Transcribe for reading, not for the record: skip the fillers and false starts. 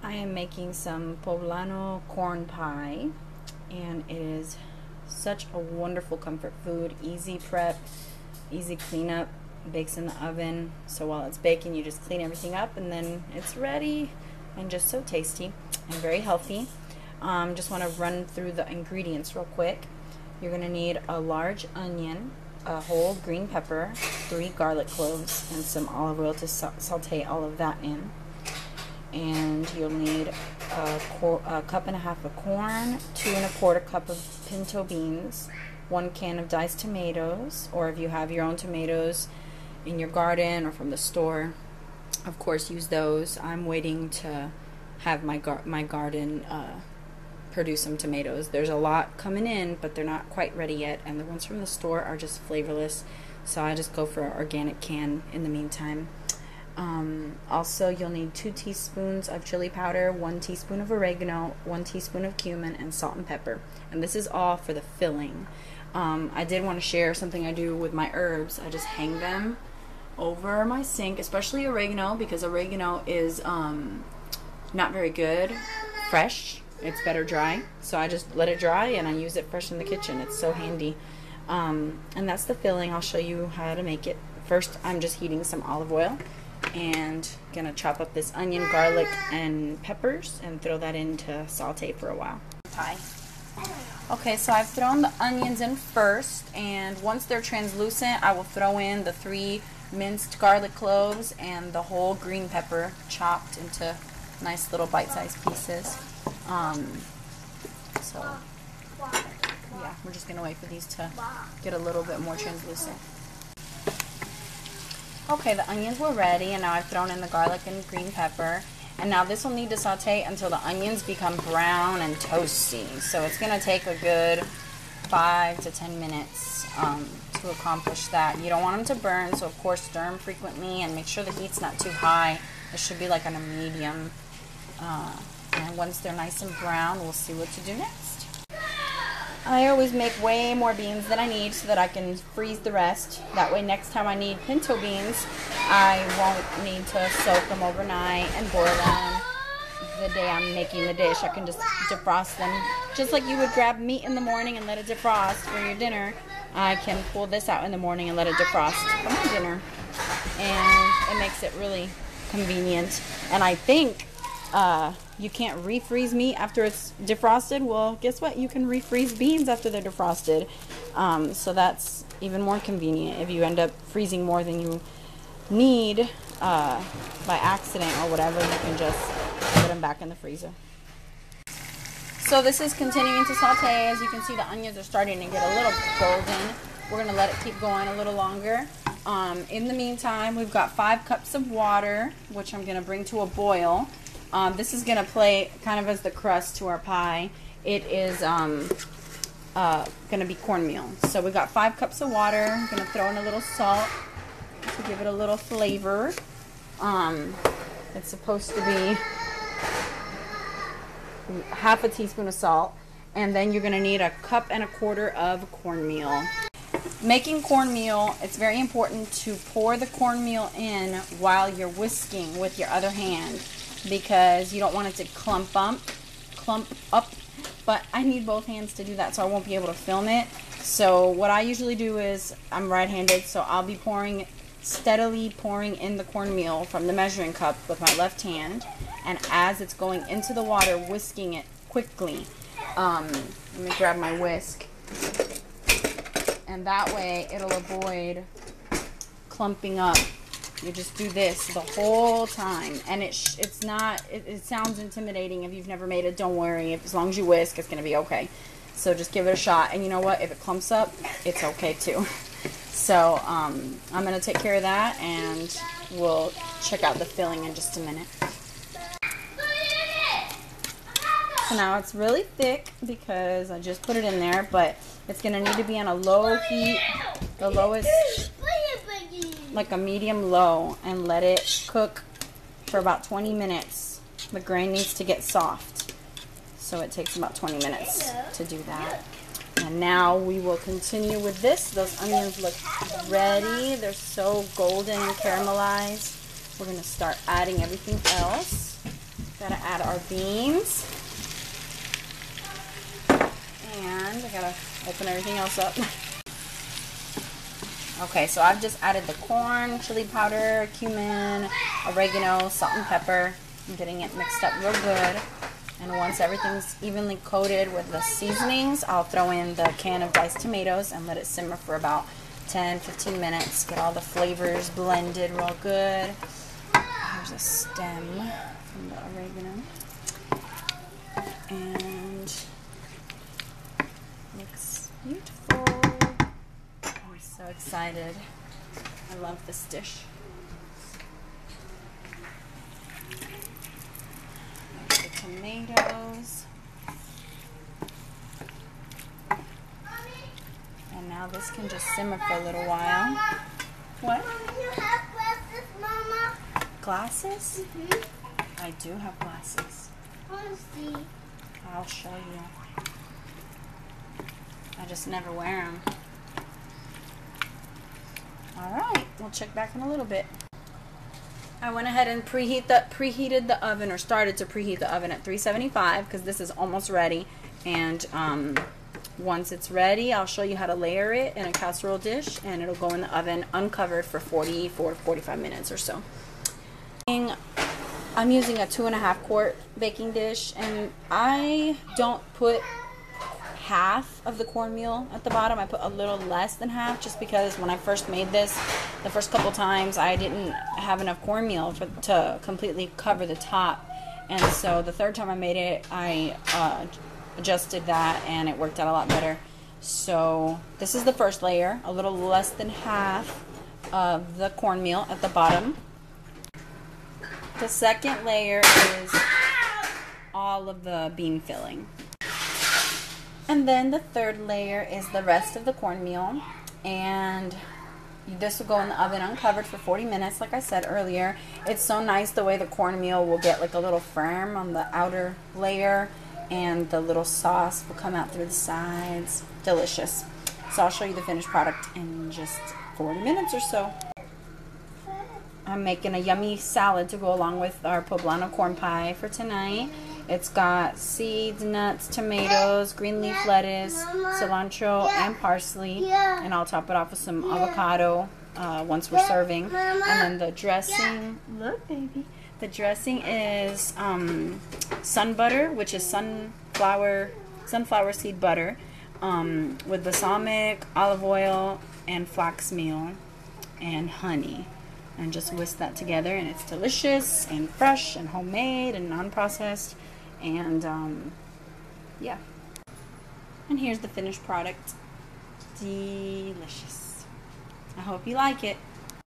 I am making some Poblano corn pie, and it is such a wonderful comfort food. Easy prep, easy cleanup, bakes in the oven. So while it's baking, you just clean everything up and then it's ready, and just so tasty and very healthy. Just want to run through the ingredients real quick. You're going to need a large onion, a whole green pepper, 3 garlic cloves, and some olive oil to saute all of that in. And you'll need a cup and a half of corn, 2 1/4 cup of pinto beans, 1 can of diced tomatoes, or if you have your own tomatoes in your garden or from the store, of course use those. I'm waiting to have my garden produce some tomatoes. There's a lot coming in, but they're not quite ready yet, and the ones from the store are just flavorless, so I just go for an organic can in the meantime. Also, you'll need 2 teaspoons of chili powder, 1 teaspoon of oregano, 1 teaspoon of cumin, and salt and pepper. And this is all for the filling. I did want to share something I do with my herbs. I just hang them over my sink, especially oregano, because oregano is not very good fresh. It's better dry. So I just let it dry and I use it fresh in the kitchen. It's so handy. And that's the filling. I'll show you how to make it. First, I'm just heating some olive oil and gonna chop up this onion, garlic, and peppers and throw that in to saute for a while. Pie. Okay, so I've thrown the onions in first, and once they're translucent, I will throw in the 3 minced garlic cloves and the whole green pepper chopped into nice little bite-sized pieces. So yeah, we're just gonna wait for these to get a little bit more translucent. Okay, the onions were ready, and now I've thrown in the garlic and green pepper. And now this will need to saute until the onions become brown and toasty. So it's going to take a good 5 to 10 minutes to accomplish that. You don't want them to burn, so of course stir them frequently and make sure the heat's not too high. It should be like on a medium. And once they're nice and brown, we'll see what to do next. I always make way more beans than I need so that I can freeze the rest. That way next time I need pinto beans, I won't need to soak them overnight and boil them the day I'm making the dish. I can just defrost them. Just like you would grab meat in the morning and let it defrost for your dinner, I can pull this out in the morning and let it defrost for my dinner. And it makes it really convenient. And I think you can't refreeze meat after it's defrosted. Well, guess what? You can refreeze beans after they're defrosted. So that's even more convenient. If you end up freezing more than you need by accident or whatever, you can just put them back in the freezer. So this is continuing to saute. As you can see, the onions are starting to get a little golden. We're going to let it keep going a little longer. In the meantime, we've got 5 cups of water, which I'm going to bring to a boil. This is going to play kind of as the crust to our pie. It is going to be cornmeal. So we've got 5 cups of water. I'm going to throw in a little salt to give it a little flavor. It's supposed to be half a teaspoon of salt. And then you're going to need a cup and a quarter of cornmeal. Making cornmeal, it's very important to pour the cornmeal in while you're whisking with your other hand, because you don't want it to clump up, but I need both hands to do that, so I won't be able to film it. So what I usually do is, I'm right-handed, so I'll be steadily pouring in the cornmeal from the measuring cup with my left hand, and as it's going into the water, whisking it quickly. Let me grab my whisk, and that way it'll avoid clumping up. You just do this the whole time, and it sounds intimidating if you've never made it. Don't worry, as long as you whisk, it's gonna be okay. So just give it a shot, and you know what? If it clumps up, it's okay too. So I'm gonna take care of that, and we'll check out the filling in just a minute. So now it's really thick because I just put it in there, but it's gonna need to be on a low heat, the lowest, like a medium low, and let it cook for about 20 minutes. The grain needs to get soft, so it takes about 20 minutes to do that. And now we will continue with this. Those onions look ready. They're so golden and caramelized. We're going to start adding everything else. Gotta add our beans. And I gotta open everything else up. Okay, so I've just added the corn, chili powder, cumin, oregano, salt and pepper. I'm getting it mixed up real good. And once everything's evenly coated with the seasonings, I'll throw in the can of diced tomatoes and let it simmer for about 10-15 minutes. Get all the flavors blended real good. Here's a stem from the oregano. And looks beautiful. I'm so excited. I love this dish. There's the tomatoes. And now this can just simmer for a little while. What? You have glasses, Mama? Glasses? Mm-hmm. I do have glasses. I want to see. I'll show you. I just never wear them. Alright, we'll check back in a little bit. I went ahead and preheated the oven, or started to preheat the oven at 375 because this is almost ready. And once it's ready, I'll show you how to layer it in a casserole dish, and it'll go in the oven uncovered for 45 minutes or so. I'm using a 2.5 quart baking dish, and I don't put half of the cornmeal at the bottom. I put a little less than half, just because when I first made this, the first couple times I didn't have enough cornmeal to completely cover the top, and so the third time I made it, I adjusted that and it worked out a lot better. So this is the first layer, a little less than half of the cornmeal at the bottom. The second layer is all of the bean filling. And then the third layer is the rest of the cornmeal, and this will go in the oven uncovered for 40 minutes like I said earlier. It's so nice the way the cornmeal will get like a little firm on the outer layer, and the little sauce will come out through the sides. Delicious. So I'll show you the finished product in just 40 minutes or so. I'm making a yummy salad to go along with our Poblano corn pie for tonight. It's got seeds, nuts, tomatoes, green leaf lettuce, cilantro, and parsley. And I'll top it off with some avocado once we're serving. And then the dressing, look baby, the dressing is sun butter, which is sunflower seed butter, with balsamic, olive oil, and flax meal, and honey. And just whisk that together, and it's delicious and fresh and homemade and non-processed, and yeah. And here's the finished product. Delicious. I hope you like it.